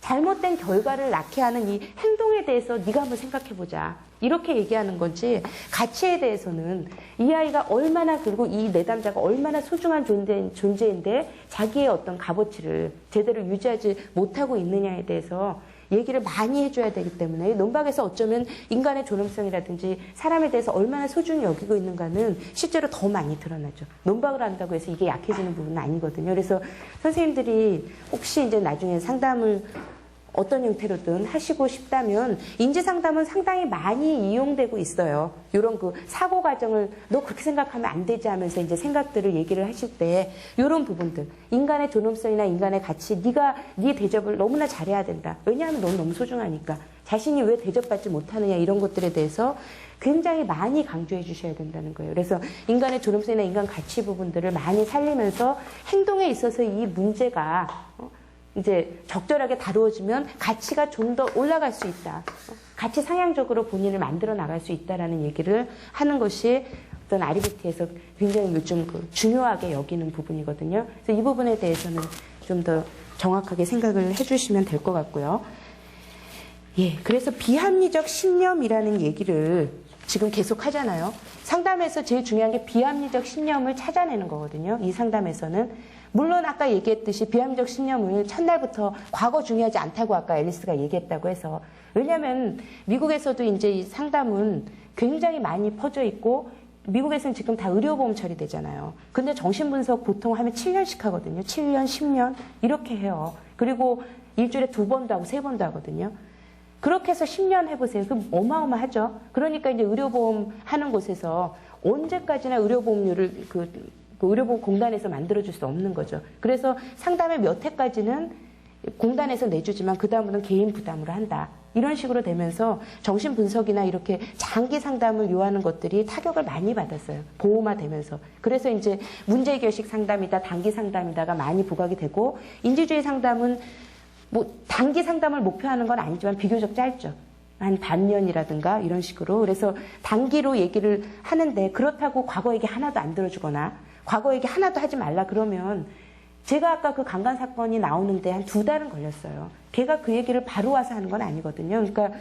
잘못된 결과를 낳게 하는 이 행동에 대해서 네가 한번 생각해보자, 이렇게 얘기하는 거지, 가치에 대해서는 이 아이가 얼마나, 그리고 이 내담자가 얼마나 소중한 존재인데 자기의 어떤 값어치를 제대로 유지하지 못하고 있느냐에 대해서 얘기를 많이 해줘야 되기 때문에, 논박에서 어쩌면 인간의 존엄성이라든지 사람에 대해서 얼마나 소중히 여기고 있는가는 실제로 더 많이 드러나죠. 논박을 한다고 해서 이게 약해지는 부분은 아니거든요. 그래서 선생님들이 혹시 이제 나중에 상담을 어떤 형태로든 하시고 싶다면, 인지상담은 상당히 많이 이용되고 있어요. 이런 그 사고 과정을 너 그렇게 생각하면 안 되지 하면서 이제 생각들을 얘기를 하실 때, 이런 부분들, 인간의 존엄성이나 인간의 가치, 네 대접을 너무나 잘해야 된다. 왜냐하면 넌 너무 소중하니까. 자신이 왜 대접받지 못하느냐, 이런 것들에 대해서 굉장히 많이 강조해 주셔야 된다는 거예요. 그래서 인간의 존엄성이나 인간 가치 부분들을 많이 살리면서 행동에 있어서 이 문제가 이제 적절하게 다루어지면 가치가 좀 더 올라갈 수 있다. 가치 상향적으로 본인을 만들어 나갈 수 있다라는 얘기를 하는 것이 어떤 아리베티에서 굉장히 요즘 중요하게 여기는 부분이거든요. 그래서 이 부분에 대해서는 좀 더 정확하게 생각을 해주시면 될 것 같고요. 예, 그래서 비합리적 신념이라는 얘기를 지금 계속 하잖아요. 상담에서 제일 중요한 게 비합리적 신념을 찾아내는 거거든요. 이 상담에서는. 물론 아까 얘기했듯이 비합리적 신념을 첫날부터 과거 중요하지 않다고 아까 앨리스가 얘기했다고 해서. 왜냐하면 미국에서도 이제 이 상담은 굉장히 많이 퍼져 있고 미국에서는 지금 다 의료보험 처리되잖아요. 근데 정신분석 보통 하면 7년씩 하거든요. 7년, 10년 이렇게 해요. 그리고 일주일에 2번도 하고 3번도 하거든요. 그렇게 해서 10년 해보세요. 그럼 어마어마하죠. 그러니까 이제 의료보험 하는 곳에서 언제까지나 의료보험료를 의료보험 공단에서 만들어줄 수 없는 거죠. 그래서 상담의 몇 회까지는 공단에서 내주지만 그 다음부터는 개인 부담으로 한다. 이런 식으로 되면서 정신분석이나 이렇게 장기 상담을 요하는 것들이 타격을 많이 받았어요. 보호화되면서. 그래서 이제 문제의식식 상담이다, 단기 상담이다가 많이 부각이 되고 인지주의 상담은 뭐 단기 상담을 목표하는 건 아니지만 비교적 짧죠. 한 반년이라든가 이런 식으로. 그래서 단기로 얘기를 하는데 그렇다고 과거 얘기 하나도 안 들어주거나 과거 얘기 하나도 하지 말라 그러면 제가 아까 그 강간 사건이 나오는데 한 2달은 걸렸어요. 걔가 그 얘기를 바로 와서 하는 건 아니거든요. 그러니까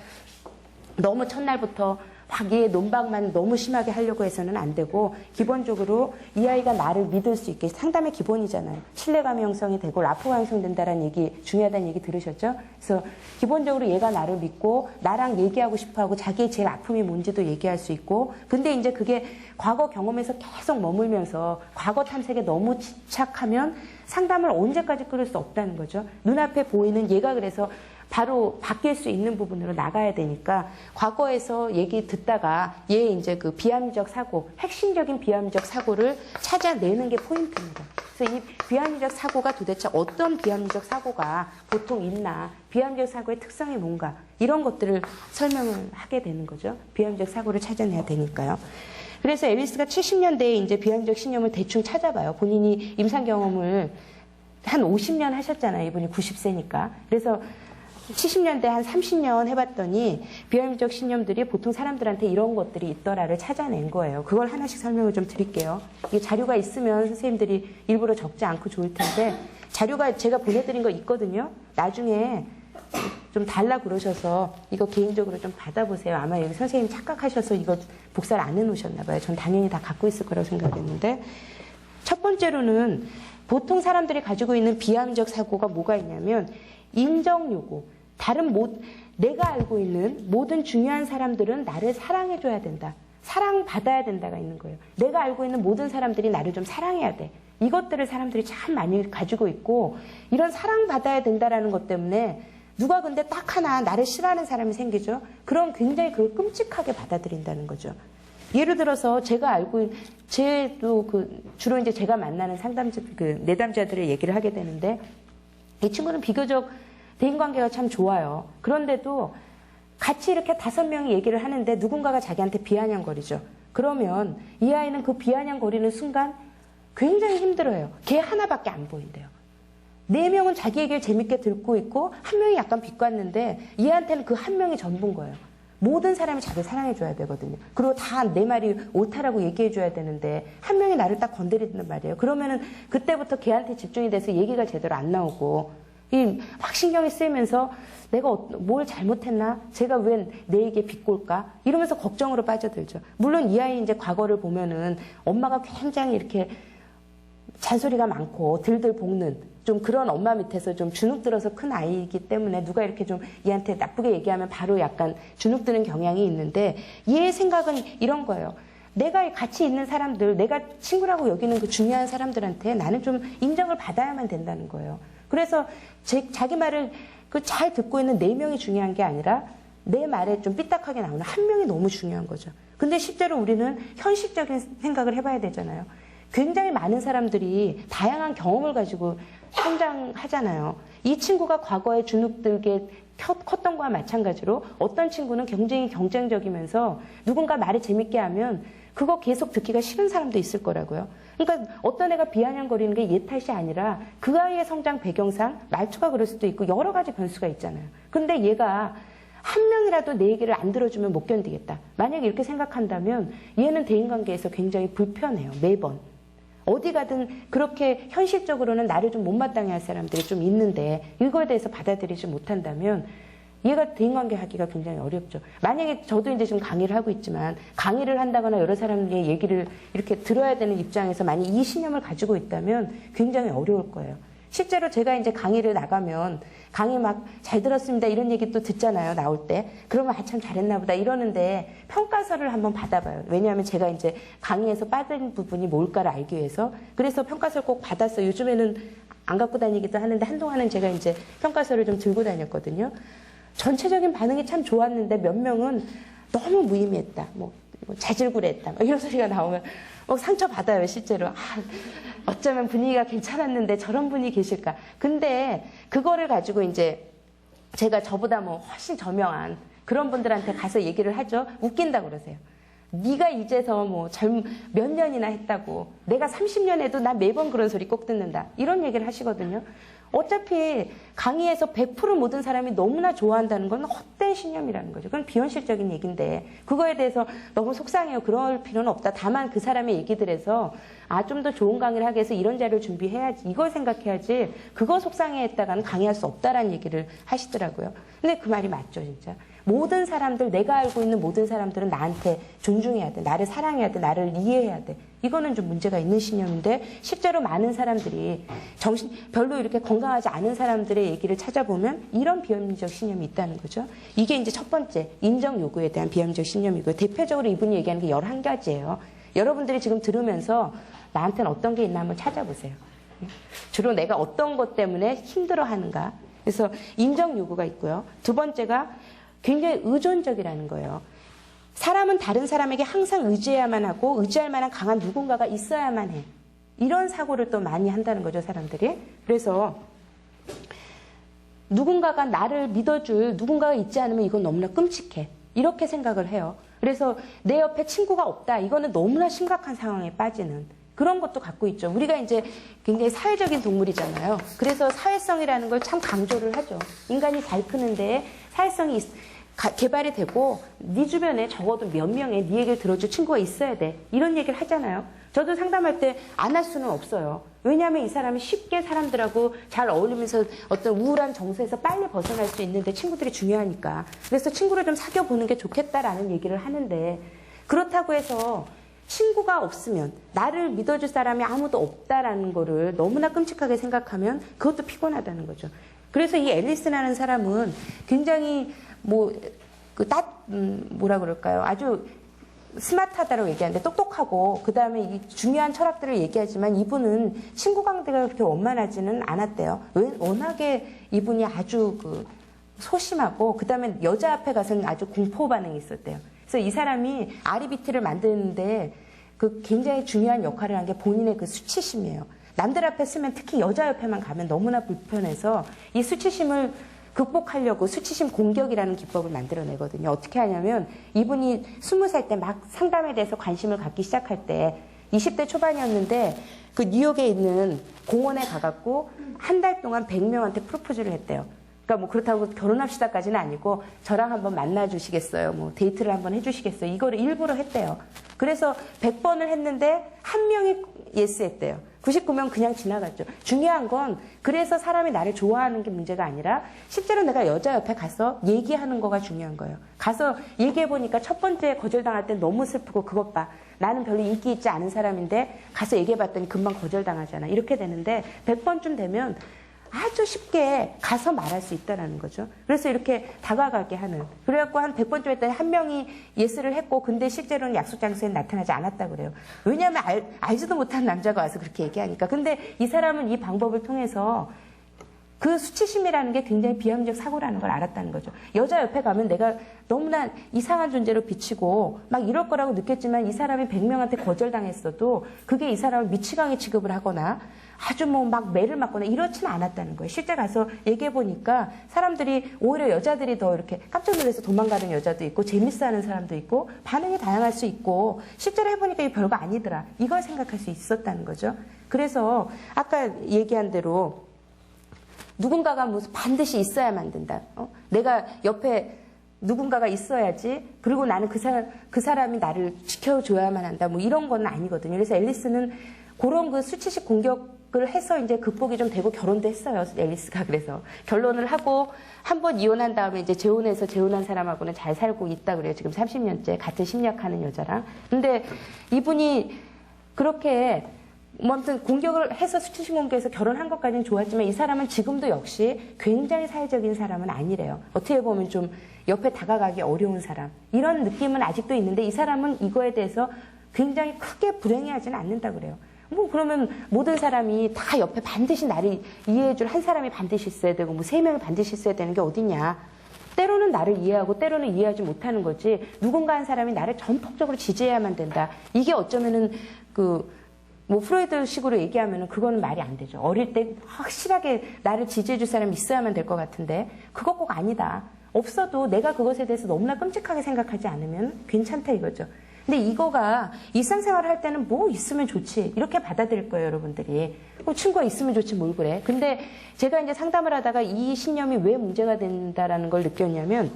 너무 첫날부터 막 얘 논박만 너무 심하게 하려고 해서는 안 되고 기본적으로 이 아이가 나를 믿을 수 있게 상담의 기본이잖아요. 신뢰감이 형성이 되고 라포가 형성된다는 얘기 중요하다는 얘기 들으셨죠? 그래서 기본적으로 얘가 나를 믿고 나랑 얘기하고 싶어하고 자기의 제일 아픔이 뭔지도 얘기할 수 있고 근데 이제 그게 과거 경험에서 계속 머물면서 과거 탐색에 너무 집착하면 상담을 언제까지 끌을 수 없다는 거죠. 눈앞에 보이는 얘가 그래서 바로 바뀔 수 있는 부분으로 나가야 되니까 과거에서 얘기 듣다가 얘 이제 그 비합리적 사고, 핵심적인 비합리적 사고를 찾아내는 게 포인트입니다. 그래서 이 비합리적 사고가 도대체 어떤 비합리적 사고가 보통 있나, 비합리적 사고의 특성이 뭔가 이런 것들을 설명을 하게 되는 거죠. 비합리적 사고를 찾아내야 되니까요. 그래서 앨리스가 70년대에 이제 비합리적 신념을 대충 찾아봐요. 본인이 임상 경험을 한 50년 하셨잖아요. 이분이 90세니까. 그래서 70년대 한 30년 해봤더니 비합리적 신념들이 보통 사람들한테 이런 것들이 있더라를 찾아낸 거예요. 그걸 하나씩 설명을 좀 드릴게요. 이게 자료가 있으면 선생님들이 일부러 적지 않고 좋을 텐데 자료가 제가 보내드린 거 있거든요. 나중에 좀 달라 그러셔서 이거 개인적으로 좀 받아보세요. 아마 여기 선생님 착각하셔서 이거 복사를 안 해놓으셨나 봐요. 전 당연히 다 갖고 있을 거라고 생각했는데 첫 번째로는 보통 사람들이 가지고 있는 비합리적 사고가 뭐가 있냐면 인정 요구. 내가 알고 있는 모든 중요한 사람들은 나를 사랑해줘야 된다. 사랑받아야 된다가 있는 거예요. 내가 알고 있는 모든 사람들이 나를 좀 사랑해야 돼. 이것들을 사람들이 참 많이 가지고 있고 이런 사랑받아야 된다라는 것 때문에 누가 근데 딱 하나 나를 싫어하는 사람이 생기죠. 그럼 굉장히 그걸 끔찍하게 받아들인다는 거죠. 예를 들어서 제가 알고 있는 주로 이제 제가 만나는 상담자 내담자들의 얘기를 하게 되는데 이 친구는 비교적 대인관계가 참 좋아요. 그런데도 같이 이렇게 5명이 얘기를 하는데 누군가가 자기한테 비아냥거리죠. 그러면 이 아이는 그 비아냥거리는 순간 굉장히 힘들어요. 걔 하나밖에 안 보인대요. 4명은 자기 얘기를 재밌게 듣고 있고 1명이 약간 비꼬았는데 얘한테는 그 1명이 전부인 거예요. 모든 사람이 자기를 사랑해줘야 되거든요. 그리고 다 내 말이 옳다라고 얘기해줘야 되는데 1명이 나를 딱 건드린단 말이에요. 그러면은 그때부터 걔한테 집중이 돼서 얘기가 제대로 안 나오고 확 신경이 쓰이면서 내가 뭘 잘못했나? 제가 왜 내 얘기에 비꼴까? 이러면서 걱정으로 빠져들죠. 물론 이 아이 이제 과거를 보면은 엄마가 굉장히 이렇게 잔소리가 많고 들들 볶는 좀 그런 엄마 밑에서 좀 주눅들어서 큰 아이이기 때문에 누가 이렇게 좀 얘한테 나쁘게 얘기하면 바로 약간 주눅드는 경향이 있는데 얘의 생각은 이런 거예요. 내가 같이 있는 사람들, 내가 친구라고 여기는 그 중요한 사람들한테 나는 좀 인정을 받아야만 된다는 거예요. 그래서 자기 말을 잘 듣고 있는 4명이 중요한 게 아니라 내 말에 좀 삐딱하게 나오는 1명이 너무 중요한 거죠. 근데 실제로 우리는 현실적인 생각을 해봐야 되잖아요. 굉장히 많은 사람들이 다양한 경험을 가지고 성장하잖아요. 이 친구가 과거에 주눅들게 컸던 거와 마찬가지로 어떤 친구는 굉장히 경쟁적이면서 누군가 말을 재밌게 하면 그거 계속 듣기가 싫은 사람도 있을 거라고요. 그러니까 어떤 애가 비아냥거리는 게 얘 탓이 아니라 그 아이의 성장 배경상 말투가 그럴 수도 있고 여러 가지 변수가 있잖아요. 근데 얘가 한 명이라도 내 얘기를 안 들어주면 못 견디겠다. 만약에 이렇게 생각한다면 얘는 대인관계에서 굉장히 불편해요. 매번. 어디 가든 그렇게 현실적으로는 나를 좀 못마땅해 할 사람들이 좀 있는데 이거에 대해서 받아들이지 못한다면 얘가 대인관계 하기가 굉장히 어렵죠. 만약에 저도 이제 지금 강의를 하고 있지만 강의를 한다거나 여러 사람의 얘기를 이렇게 들어야 되는 입장에서 만약 이 신념을 가지고 있다면 굉장히 어려울 거예요. 실제로 제가 이제 강의를 나가면 강의 막 잘 들었습니다 이런 얘기 또 듣잖아요. 나올 때. 그러면 아 참 잘했나 보다 이러는데 평가서를 한번 받아봐요. 왜냐하면 제가 이제 강의에서 빠진 부분이 뭘까를 알기 위해서. 그래서 평가서를 꼭 받았어요. 요즘에는 안 갖고 다니기도 하는데 한동안은 제가 이제 평가서를 좀 들고 다녔거든요. 전체적인 반응이 참 좋았는데 몇 명은 너무 무의미했다. 뭐 자질구레했다. 이런 소리가 나오면 상처받아요, 실제로. 어쩌면 분위기가 괜찮았는데 저런 분이 계실까. 근데 그거를 가지고 이제 제가 저보다 뭐 훨씬 저명한 그런 분들한테 가서 얘기를 하죠. 웃긴다고 그러세요. 네가 이제서 뭐 몇 년이나 했다고. 내가 30년 해도 나 매번 그런 소리 꼭 듣는다. 이런 얘기를 하시거든요. 어차피 강의에서 100% 모든 사람이 너무나 좋아한다는 건 헛된 신념이라는 거죠. 그건 비현실적인 얘기인데 그거에 대해서 너무 속상해요. 그럴 필요는 없다. 다만 그 사람의 얘기들에서 좀 더 좋은 강의를 하기 위해서 이런 자료를 준비해야지. 이걸 생각해야지. 그거 속상해했다가는 강의할 수 없다라는 얘기를 하시더라고요. 근데 그 말이 맞죠, 진짜. 모든 사람들, 내가 알고 있는 모든 사람들은 나한테 존중해야 돼. 나를 사랑해야 돼. 나를 이해해야 돼. 이거는 좀 문제가 있는 신념인데 실제로 많은 사람들이 별로 이렇게 건강하지 않은 사람들의 얘기를 찾아보면 이런 비합리적 신념이 있다는 거죠. 이게 이제 첫 번째 인정 요구에 대한 비합리적 신념이고요. 대표적으로 이분이 얘기하는 게 11가지예요. 여러분들이 지금 들으면서 나한테는 어떤 게 있나 한번 찾아보세요. 주로 내가 어떤 것 때문에 힘들어하는가. 그래서 인정 요구가 있고요. 두 번째가 굉장히 의존적이라는 거예요. 사람은 다른 사람에게 항상 의지해야만 하고 의지할 만한 강한 누군가가 있어야만 해. 이런 사고를 또 많이 한다는 거죠, 사람들이. 그래서 누군가가 나를 믿어줄 누군가가 있지 않으면 이건 너무나 끔찍해. 이렇게 생각을 해요. 그래서 내 옆에 친구가 없다. 이거는 너무나 심각한 상황에 빠지는 그런 것도 갖고 있죠. 우리가 이제 굉장히 사회적인 동물이잖아요. 그래서 사회성이라는 걸 참 강조를 하죠. 인간이 잘 크는데 사회성이 개발이 되고 네 주변에 적어도 몇 명의 네 얘기를 들어줄 친구가 있어야 돼. 이런 얘기를 하잖아요. 저도 상담할 때 안 할 수는 없어요. 왜냐하면 이 사람이 쉽게 사람들하고 잘 어울리면서 어떤 우울한 정서에서 빨리 벗어날 수 있는데 친구들이 중요하니까. 그래서 친구를 좀 사귀어보는 게 좋겠다라는 얘기를 하는데 그렇다고 해서 친구가 없으면 나를 믿어줄 사람이 아무도 없다라는 거를 너무나 끔찍하게 생각하면 그것도 피곤하다는 거죠. 그래서 이 앨리스라는 사람은 굉장히 뭐라 그럴까요? 아주 스마트하다고 얘기하는데 똑똑하고 그 다음에 이 중요한 철학들을 얘기하지만 이분은 친구 관계가 그렇게 원만하지는 않았대요. 워낙에 이분이 아주 소심하고 그 다음에 여자 앞에 가서는 아주 공포 반응이 있었대요. 그래서 이 사람이 아리비티를 만드는데 굉장히 중요한 역할을 한 게 본인의 수치심이에요. 남들 앞에 쓰면 특히 여자 옆에만 가면 너무나 불편해서 이 수치심을 극복하려고 수치심 공격이라는 기법을 만들어내거든요. 어떻게 하냐면 이분이 20살 때 막 상담에 대해서 관심을 갖기 시작할 때 20대 초반이었는데 뉴욕에 있는 공원에 가갖고 한 달 동안 100명한테 프로포즈를 했대요. 그러니까 그렇다고 결혼합시다까지는 아니고 저랑 한번 만나주시겠어요? 데이트를 한번 해주시겠어요? 이거를 일부러 했대요. 그래서 100번을 했는데 한 명이 예스 했대요. 99명 그냥 지나갔죠. 중요한 건 그래서 사람이 나를 좋아하는 게 문제가 아니라 실제로 내가 여자 옆에 가서 얘기하는 거가 중요한 거예요. 가서 얘기해보니까 첫 번째 거절당할 땐 너무 슬프고 그것 봐. 나는 별로 인기 있지 않은 사람인데 가서 얘기해봤더니 금방 거절당하잖아. 이렇게 되는데 100번쯤 되면 아주 쉽게 가서 말할 수 있다는 거죠. 그래서 이렇게 다가가게 하는. 그래갖고 한 100번쯤 했더니 한 명이 예스를 했고 근데 실제로는 약속 장소에 나타나지 않았다고 그래요. 왜냐하면 알지도 못한 남자가 와서 그렇게 얘기하니까. 근데 이 사람은 이 방법을 통해서 그 수치심이라는 게 굉장히 비합리적 사고라는 걸 알았다는 거죠. 여자 옆에 가면 내가 너무나 이상한 존재로 비치고 막 이럴 거라고 느꼈지만 이 사람이 100명한테 거절당했어도 그게 이 사람을 미치광이 취급을 하거나 아주 뭐 막 매를 맞거나 이렇지는 않았다는 거예요. 실제 가서 얘기해 보니까 사람들이 오히려 여자들이 더 이렇게 깜짝 놀라서 도망가는 여자도 있고 재밌어하는 사람도 있고 반응이 다양할 수 있고 실제로 해보니까 이게 별거 아니더라. 이걸 생각할 수 있었다는 거죠. 그래서 아까 얘기한 대로 누군가가 무슨 반드시 있어야만 된다. 내가 옆에 누군가가 있어야지. 그리고 나는 그 사람이 나를 지켜줘야만 한다. 뭐 이런 건 아니거든요. 그래서 앨리스는 그런 그 수치식 공격을 해서 이제 극복이 좀 되고 결혼도 했어요. 앨리스가 그래서 결론을 하고 한 번 이혼한 다음에 이제 재혼해서 재혼한 사람하고는 잘 살고 있다 그래요. 지금 30년째 같은 심리학하는 여자랑. 근데 이분이 그렇게 뭐 아무튼 공격을 해서 수치식 공격해서 결혼한 것까지는 좋았지만 이 사람은 지금도 역시 굉장히 사회적인 사람은 아니래요. 어떻게 보면 좀 옆에 다가가기 어려운 사람. 이런 느낌은 아직도 있는데 이 사람은 이거에 대해서 굉장히 크게 불행해하지는 않는다 그래요. 뭐 그러면 모든 사람이 다 옆에 반드시 나를 이해해줄 한 사람이 반드시 있어야 되고 뭐 3명이 반드시 있어야 되는 게 어디냐. 때로는 나를 이해하고 때로는 이해하지 못하는 거지 누군가 한 사람이 나를 전폭적으로 지지해야만 된다. 이게 어쩌면은 뭐 프로이드 식으로 얘기하면은 그거는 말이 안 되죠. 어릴 때 확실하게 나를 지지해줄 사람이 있어야만 될 것 같은데 그거 꼭 아니다. 없어도 내가 그것에 대해서 너무나 끔찍하게 생각하지 않으면 괜찮다 이거죠. 근데 이거가 일상생활을 할 때는 뭐 있으면 좋지 이렇게 받아들일 거예요 여러분들이. 친구가 있으면 좋지 뭘 그래. 근데 제가 이제 상담을 하다가 이 신념이 왜 문제가 된다라는 걸 느꼈냐면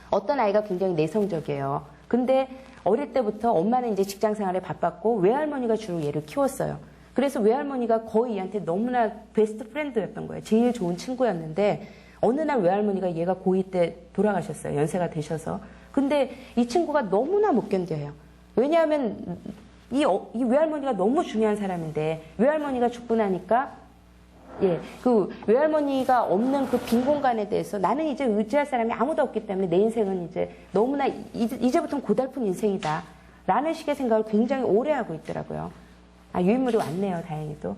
어떤 아이가 굉장히 내성적이에요. 근데 어릴 때부터 엄마는 이제 직장 생활에 바빴고 외할머니가 주로 얘를 키웠어요. 그래서 외할머니가 거의 얘한테 너무나 베스트 프렌드였던 거예요. 제일 좋은 친구였는데 어느 날 외할머니가 얘가 고2 때 돌아가셨어요. 연세가 되셔서. 근데 이 친구가 너무나 못 견뎌요. 왜냐하면 이 외할머니가 너무 중요한 사람인데 외할머니가 죽고 나니까 그 외할머니가 없는 그 빈 공간에 대해서 나는 이제 의지할 사람이 아무도 없기 때문에 내 인생은 이제 너무나 이제부터는 고달픈 인생이다 라는 식의 생각을 굉장히 오래 하고 있더라고요. 유인물이 왔네요. 다행히도.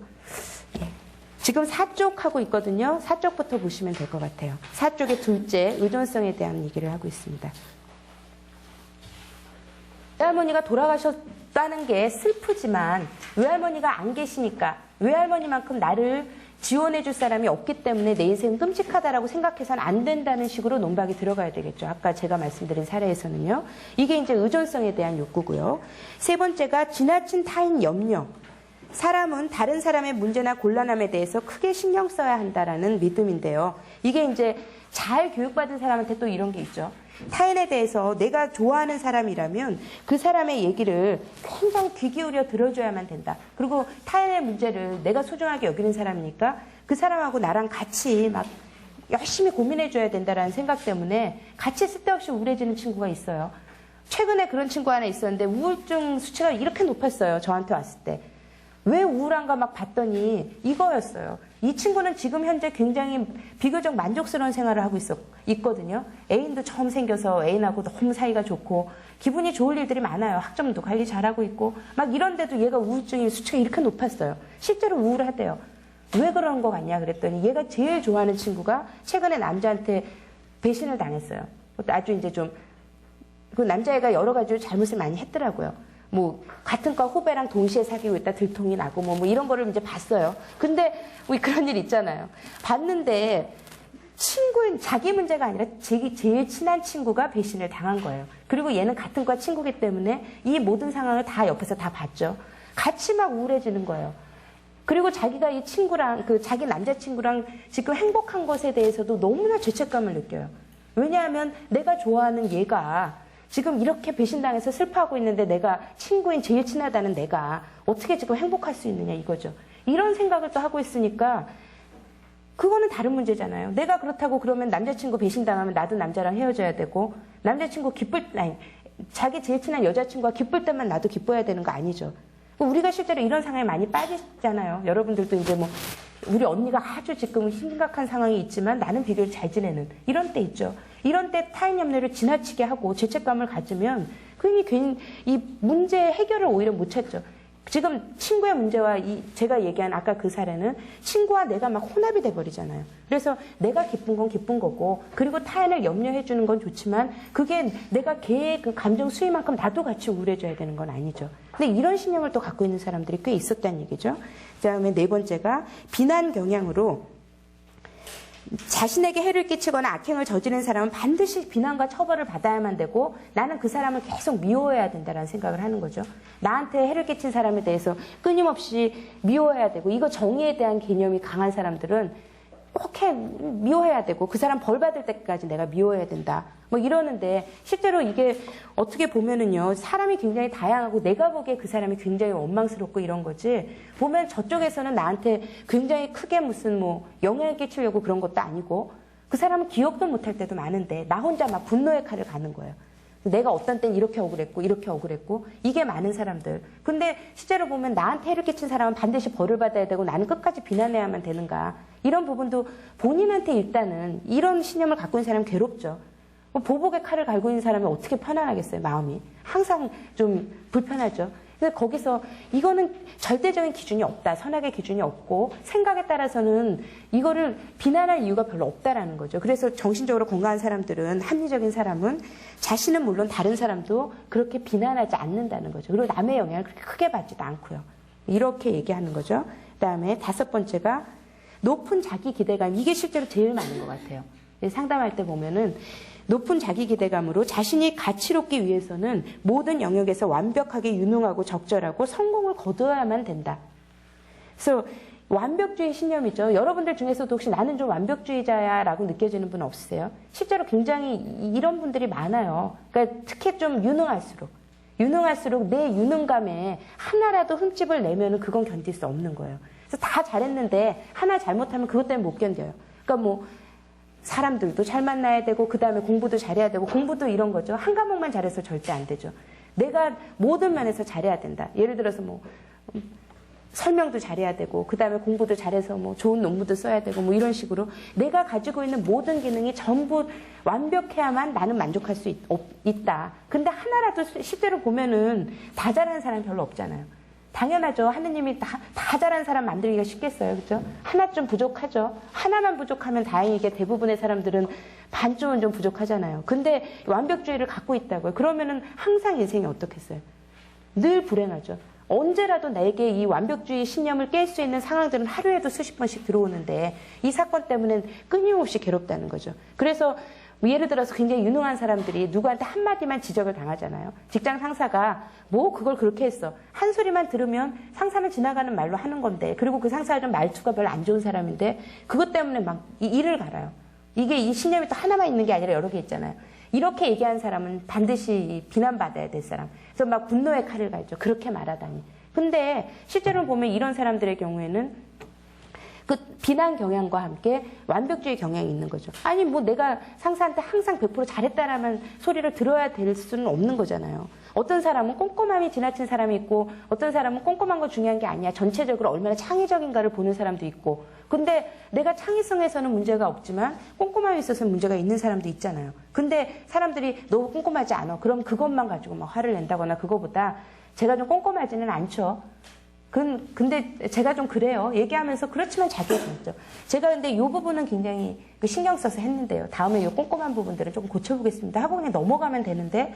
지금 4쪽 하고 있거든요. 4쪽부터 보시면 될 것 같아요. 4쪽의 둘째 의존성에 대한 얘기를 하고 있습니다. 외할머니가 돌아가셨다는 게 슬프지만 외할머니가 안 계시니까 외할머니만큼 나를 지원해 줄 사람이 없기 때문에 내 인생은 끔찍하다라고 생각해서는 안 된다는 식으로 논박이 들어가야 되겠죠. 아까 제가 말씀드린 사례에서는요. 이게 이제 의존성에 대한 욕구고요. 세 번째가 지나친 타인 염려. 사람은 다른 사람의 문제나 곤란함에 대해서 크게 신경 써야 한다라는 믿음인데요. 이게 이제 잘 교육받은 사람한테 또 이런 게 있죠. 타인에 대해서 내가 좋아하는 사람이라면 그 사람의 얘기를 굉장히 귀 기울여 들어줘야만 된다. 그리고 타인의 문제를 내가 소중하게 여기는 사람이니까 그 사람하고 나랑 같이 막 열심히 고민해줘야 된다라는 생각 때문에 같이 쓸데없이 우울해지는 친구가 있어요. 최근에 그런 친구 하나 있었는데 우울증 수치가 이렇게 높았어요. 저한테 왔을 때. 왜 우울한가 막 봤더니 이거였어요. 이 친구는 지금 현재 굉장히 비교적 만족스러운 생활을 하고 있거든요. 애인도 처음 생겨서 애인하고 너무 사이가 좋고 기분이 좋을 일들이 많아요. 학점도 관리 잘하고 있고 막 이런데도 얘가 우울증의 수치가 이렇게 높았어요. 실제로 우울하대요. 왜 그런 거 같냐 그랬더니 얘가 제일 좋아하는 친구가 최근에 남자한테 배신을 당했어요. 아주 이제 좀 그 남자애가 여러 가지로 잘못을 많이 했더라고요. 뭐 같은 과 후배랑 동시에 사귀고 있다 들통이 나고 뭐 이런 거를 이제 봤어요. 근데 뭐 그런 일 있잖아요. 봤는데 친구인 자기 문제가 아니라 제일 친한 친구가 배신을 당한 거예요. 그리고 얘는 같은 과 친구기 때문에 이 모든 상황을 다 옆에서 다 봤죠. 같이 막 우울해지는 거예요. 그리고 자기가 이 친구랑 자기 남자친구랑 지금 행복한 것에 대해서도 너무나 죄책감을 느껴요. 왜냐하면 내가 좋아하는 얘가 지금 이렇게 배신당해서 슬퍼하고 있는데 내가 친구인 제일 친하다는 내가 어떻게 지금 행복할 수 있느냐 이거죠. 이런 생각을 또 하고 있으니까 그거는 다른 문제잖아요. 내가 그렇다고 그러면 남자친구 배신당하면 나도 남자랑 헤어져야 되고 남자친구 자기 제일 친한 여자친구가 기쁠 때만 나도 기뻐야 되는 거 아니죠. 우리가 실제로 이런 상황에 많이 빠지잖아요. 여러분들도 이제 뭐 우리 언니가 아주 지금 심각한 상황이 있지만 나는 비교적 잘 지내는 이런 때 있죠. 이런 때 타인 염려를 지나치게 하고 죄책감을 가지면 괜히 이 문제 해결을 오히려 못 찾죠. 지금 친구의 문제와 제가 얘기한 아까 그 사례는 친구와 내가 막 혼합이 돼버리잖아요. 그래서 내가 기쁜 건 기쁜 거고, 그리고 타인을 염려해 주는 건 좋지만 그게 내가 걔의 그 감정 수위만큼 나도 같이 우울해져야 되는 건 아니죠. 근데 이런 신념을 또 갖고 있는 사람들이 꽤 있었다는 얘기죠. 그다음에 네 번째가 비난 경향으로 자신에게 해를 끼치거나 악행을 저지른 사람은 반드시 비난과 처벌을 받아야만 되고 나는 그 사람을 계속 미워해야 된다는 생각을 하는 거죠. 나한테 해를 끼친 사람에 대해서 끊임없이 미워해야 되고, 이거 정의에 대한 개념이 강한 사람들은 꼭 미워해야 되고 그 사람 벌 받을 때까지 내가 미워해야 된다. 뭐 이러는데 실제로 이게 어떻게 보면은요, 사람이 굉장히 다양하고 내가 보기에 그 사람이 굉장히 원망스럽고 이런 거지, 보면 저쪽에서는 나한테 굉장히 크게 무슨 뭐 영향을 끼치려고 그런 것도 아니고, 그 사람은 기억도 못할 때도 많은데 나 혼자 막 분노의 칼을 가는 거예요. 내가 어떤 땐 이렇게 억울했고 이렇게 억울했고, 이게 많은 사람들. 근데 실제로 보면 나한테 해를 끼친 사람은 반드시 벌을 받아야 되고 나는 끝까지 비난해야만 되는가, 이런 부분도 본인한테 일단은 이런 신념을 갖고 있는 사람은 괴롭죠. 보복의 칼을 갈고 있는 사람이 어떻게 편안하겠어요, 마음이. 항상 좀 불편하죠. 그래서 거기서 이거는 절대적인 기준이 없다, 선악의 기준이 없고 생각에 따라서는 이거를 비난할 이유가 별로 없다라는 거죠. 그래서 정신적으로 건강한 사람들은, 합리적인 사람은 자신은 물론 다른 사람도 그렇게 비난하지 않는다는 거죠. 그리고 남의 영향을 그렇게 크게 받지도 않고요. 이렇게 얘기하는 거죠. 그다음에 다섯 번째가 높은 자기 기대감. 이게 실제로 제일 많은 것 같아요. 상담할 때 보면은 높은 자기 기대감으로 자신이 가치롭기 위해서는 모든 영역에서 완벽하게 유능하고 적절하고 성공을 거두어야만 된다. 그래서 완벽주의 신념이죠. 여러분들 중에서도 혹시 나는 좀 완벽주의자야 라고 느껴지는 분 없으세요? 실제로 굉장히 이런 분들이 많아요. 그러니까 특히 좀 유능할수록 내 유능감에 하나라도 흠집을 내면은 그건 견딜 수 없는 거예요. 그래서 다 잘했는데 하나 잘못하면 그것 때문에 못 견뎌요. 그러니까 뭐 사람들도 잘 만나야 되고, 그 다음에 공부도 잘해야 되고, 공부도 이런 거죠. 한 과목만 잘해서 절대 안 되죠. 내가 모든 면에서 잘해야 된다. 예를 들어서 뭐 설명도 잘해야 되고, 그 다음에 공부도 잘해서 뭐 좋은 논문도 써야 되고, 뭐 이런 식으로 내가 가지고 있는 모든 기능이 전부 완벽해야만 나는 만족할 수 있다. 근데 하나라도 실제로 보면은 다 잘하는 사람이 별로 없잖아요. 당연하죠. 하느님이 다 잘한 사람 만들기가 쉽겠어요. 그렇죠? 하나쯤 부족하죠. 하나만 부족하면 다행이게 대부분의 사람들은 반쯤은 좀 부족하잖아요. 근데 완벽주의를 갖고 있다고요. 그러면은 항상 인생이 어떻겠어요? 늘 불행하죠. 언제라도 내게 이 완벽주의 신념을 깰 수 있는 상황들은 하루에도 수십 번씩 들어오는데 이 사건 때문에 끊임없이 괴롭다는 거죠. 그래서 예를 들어서 굉장히 유능한 사람들이 누구한테 한마디만 지적을 당하잖아요. 직장 상사가 뭐 그걸 그렇게 했어. 한 소리만 들으면 상사는 지나가는 말로 하는 건데, 그리고 그 상사가 좀 말투가 별로 안 좋은 사람인데 그것 때문에 막 일을 갈아요. 이게 이 신념이 또 하나만 있는 게 아니라 여러 개 있잖아요. 이렇게 얘기한 사람은 반드시 비난받아야 될 사람. 그래서 막 분노의 칼을 갈죠. 그렇게 말하다니. 근데 실제로 보면 이런 사람들의 경우에는 그 비난 경향과 함께 완벽주의 경향이 있는 거죠. 아니 뭐 내가 상사한테 항상 100% 잘했다라는 소리를 들어야 될 수는 없는 거잖아요. 어떤 사람은 꼼꼼함이 지나친 사람이 있고, 어떤 사람은 꼼꼼한 거 중요한 게 아니야, 전체적으로 얼마나 창의적인가를 보는 사람도 있고, 근데 내가 창의성에서는 문제가 없지만 꼼꼼함에 있어서 문제가 있는 사람도 있잖아요. 근데 사람들이 너 꼼꼼하지 않아, 그럼 그것만 가지고 막 화를 낸다거나, 그거보다 제가 좀 꼼꼼하지는 않죠. 근데 제가 좀 그래요. 얘기하면서 그렇지만 자기의 장점. 제가 근데 이 부분은 굉장히 신경 써서 했는데요. 다음에 이 꼼꼼한 부분들은 조금 고쳐보겠습니다 하고 그냥 넘어가면 되는데,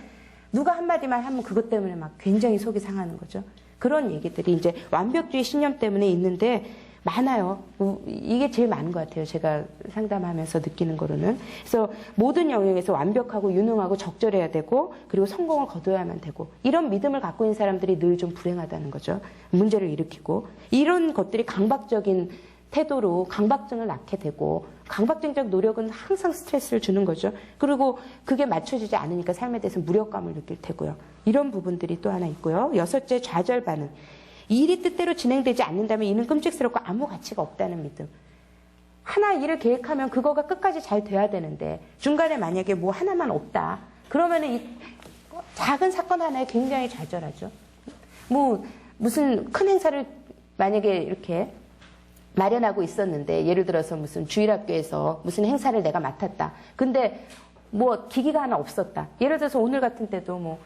누가 한마디만 하면 그것 때문에 막 굉장히 속이 상하는 거죠. 그런 얘기들이 이제 완벽주의 신념 때문에 있는데 많아요. 이게 제일 많은 것 같아요. 제가 상담하면서 느끼는 거로는. 그래서 모든 영역에서 완벽하고 유능하고 적절해야 되고, 그리고 성공을 거둬야만 되고, 이런 믿음을 갖고 있는 사람들이 늘 좀 불행하다는 거죠. 문제를 일으키고, 이런 것들이 강박적인 태도로 강박증을 낳게 되고, 강박증적 노력은 항상 스트레스를 주는 거죠. 그리고 그게 맞춰지지 않으니까 삶에 대해서 무력감을 느낄 테고요. 이런 부분들이 또 하나 있고요. 여섯째, 좌절 반응. 일이 뜻대로 진행되지 않는다면 이는 끔찍스럽고 아무 가치가 없다는 믿음. 하나 일을 계획하면 그거가 끝까지 잘 돼야 되는데 중간에 만약에 뭐 하나만 없다, 그러면은 이 작은 사건 하나에 굉장히 좌절하죠. 뭐 무슨 큰 행사를 만약에 이렇게 마련하고 있었는데, 예를 들어서 무슨 주일학교에서 무슨 행사를 내가 맡았다. 근데 뭐 기기가 하나 없었다. 예를 들어서 오늘 같은 때도 뭐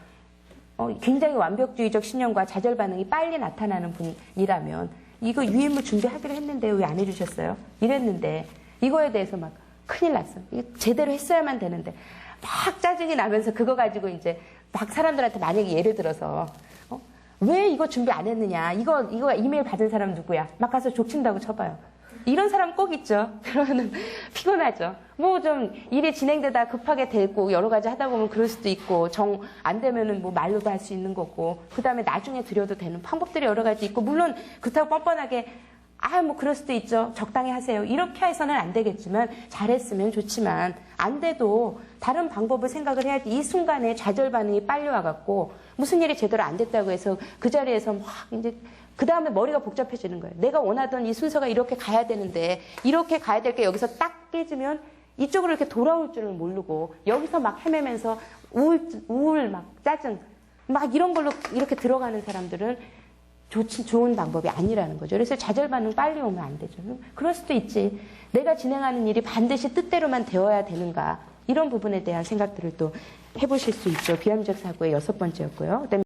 굉장히 완벽주의적 신념과 좌절 반응이 빨리 나타나는 분이라면 이거 유인물 준비하기로 했는데 왜 안 해주셨어요? 이랬는데 이거에 대해서 막 큰일 났어. 이거 제대로 했어야만 되는데 막 짜증이 나면서 그거 가지고 이제 막 사람들한테 만약에 예를 들어서 왜 이거 준비 안 했느냐? 이거 이메일 받은 사람 누구야? 막 가서 족친다고 쳐봐요. 이런 사람 꼭 있죠. 그러면은 피곤하죠. 뭐 좀 일이 진행되다 급하게 되고 여러 가지 하다 보면 그럴 수도 있고 정 안 되면은 뭐 말로도 할 수 있는 거고 그 다음에 나중에 드려도 되는 방법들이 여러 가지 있고 물론 그렇다고 뻔뻔하게 뭐 그럴 수도 있죠. 적당히 하세요. 이렇게 해서는 안 되겠지만 잘했으면 좋지만 안 돼도 다른 방법을 생각을 해야지. 이 순간에 좌절 반응이 빨리 와갖고 무슨 일이 제대로 안 됐다고 해서 그 자리에서 막 이제 그 다음에 머리가 복잡해지는 거예요. 내가 원하던 이 순서가 이렇게 가야 되는데 이렇게 가야 될 게 여기서 딱 깨지면 이쪽으로 이렇게 돌아올 줄을 모르고 여기서 막 헤매면서 우울 막 짜증 막 이런 걸로 이렇게 들어가는 사람들은 좋은 방법이 아니라는 거죠. 그래서 좌절 반응 빨리 오면 안 되죠. 그럴 수도 있지. 내가 진행하는 일이 반드시 뜻대로만 되어야 되는가. 이런 부분에 대한 생각들을 또 해보실 수 있죠. 비합리적 사고의 6번째였고요. 그다음에